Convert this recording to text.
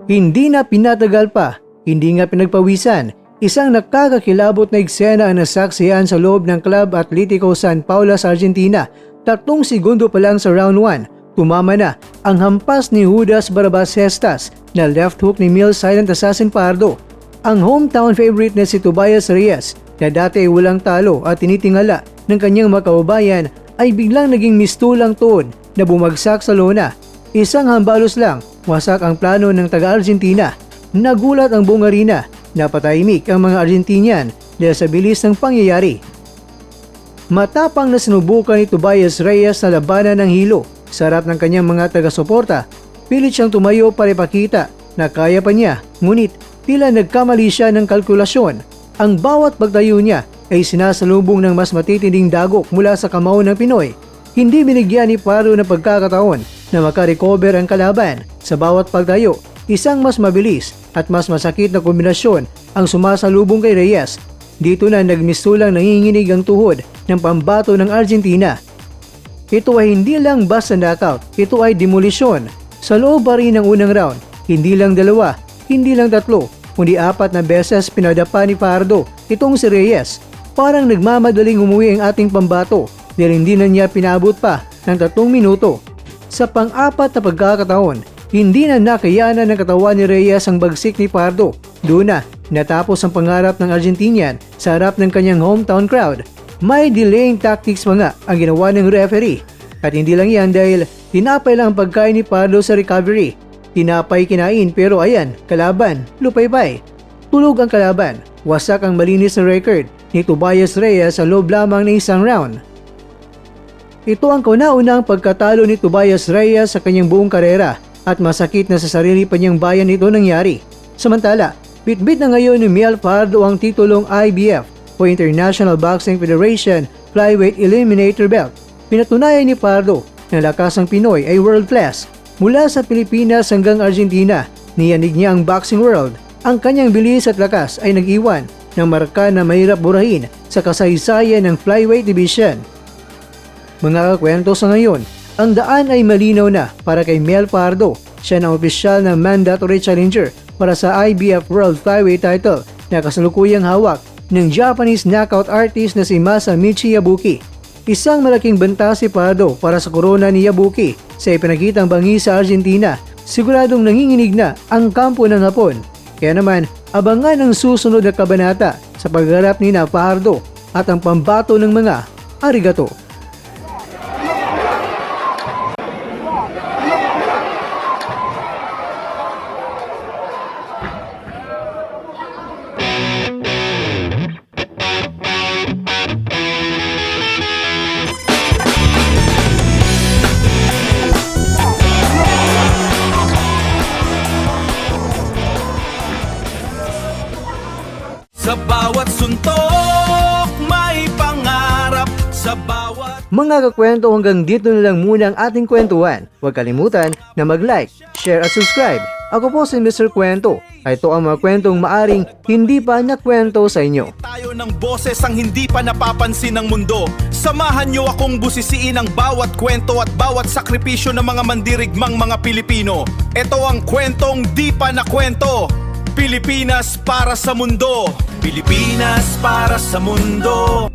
Hindi na pinatagal pa, hindi nga pinagpawisan, isang nakakakilabot na eksena ang nasaksihan sa loob ng Club Atletico San Paolo sa Argentina. 3 segundo pa lang sa round 1, tumama na ang hampas ni Judas Barabas Hestas na left hook ni Mil Silent Assassin Pardo. Ang hometown favorite na si Tobias Reyes na dati ay walang talo at tinitingala ng kanyang mga kababayan ay biglang naging mistulang tuod na bumagsak sa lona. Isang hambalos lang, wasak ang plano ng taga-Argentina. Nagulat ang buong arena, napatahimik ang mga Argentinian dahil sa bilis ng pangyayari. Matapang na sinubukan ni Tobias Reyes na labanan ng hilo sa harap ng kanyang mga taga-suporta. Pilit siyang tumayo para ipakita na kaya pa niya, ngunit tila nagkamali siya ng kalkulasyon. Ang bawat pagtayo niya ay sinasalubong ng mas matitinding dagok mula sa kamao ng Pinoy. Hindi binigyan ni Pardo ng pagkakataon na makarecover ang kalaban. Sa bawat pagtayo, isang mas mabilis at mas masakit na kombinasyon ang sumasalubong kay Reyes. Dito na nagmistulang nanginginig ang tuhod ng pambato ng Argentina. Ito ay hindi lang basta knockout, ito ay demolisyon. Sa loob pa rin ng unang round, hindi lang 2, hindi lang 3, kundi 4 na beses pinadapa ni Pardo itong si Reyes. Parang nagmamadaling umuwi ang ating pambato dahil hindi na niya pinabot pa ng 3 minuto. Sa pang-4 na pagkakataon, hindi na nakayanan ng katawan ni Reyes ang bagsik ni Pardo. Doon na natapos ang pangarap ng Argentinian sa harap ng kanyang hometown crowd. May delaying tactics pa nga ang ginawa ng referee. At hindi lang yan dahil tinapay lang ang pagkain ni Pardo sa recovery. Tinapay kinain pero ayan, kalaban, lupay-pay. Tulog ang kalaban, wasak ang malinis na record ni Tobias Reyes sa loob lamang ng isang round. Ito ang kauna-unang pagkatalo ni Tobias Reyes sa kanyang buong karera at masakit na sa sarili pa niyang bayan ito nangyari. Samantala, bitbit na ngayon ni Mel Pardo ang titulong IBF o International Boxing Federation Flyweight Eliminator Belt. Pinatunayan ni Pardo na lakas ng Pinoy ay world class. Mula sa Pilipinas hanggang Argentina, niyanig niya ang boxing world. Ang kanyang bilis at lakas ay nag-iwan ng marka na mahirap burahin sa kasaysayan ng flyweight division. Mga kakwento sa ngayon, ang daan ay malinaw na para kay Mel Pardo. Siya ang opisyal na mandatory challenger para sa IBF World Flyweight title na kasalukuyang hawak ng Japanese knockout artist na si Masamichi Yabuki. Isang malaking banta si Pardo para sa korona ni Yabuki sa ipinakitang bangi sa Argentina. Siguradong nanginginig na ang kampo ng Hapon. Kaya naman, abangan ang susunod na kabanata sa pagharap ni Pardo at ang pambato ng mga arigato. Sa bawat suntok, may pangarap. Sa bawat... Mga kakwento, hanggang dito na lang muna ang ating kwentuhan. Huwag kalimutan na mag-like, share at subscribe. Ako po si Mr. Kwento. Ito ang mga kwentong maaring hindi pa nakwento sa inyo. Tayo ng boses ang hindi pa napapansin ng mundo. Samahan niyo akong busisiin ang bawat kwento at bawat sakripisyo ng mga mandirigmang mga Pilipino. Ito ang kwentong di pa nakwento. Pilipinas para sa mundo. Pilipinas para sa mundo.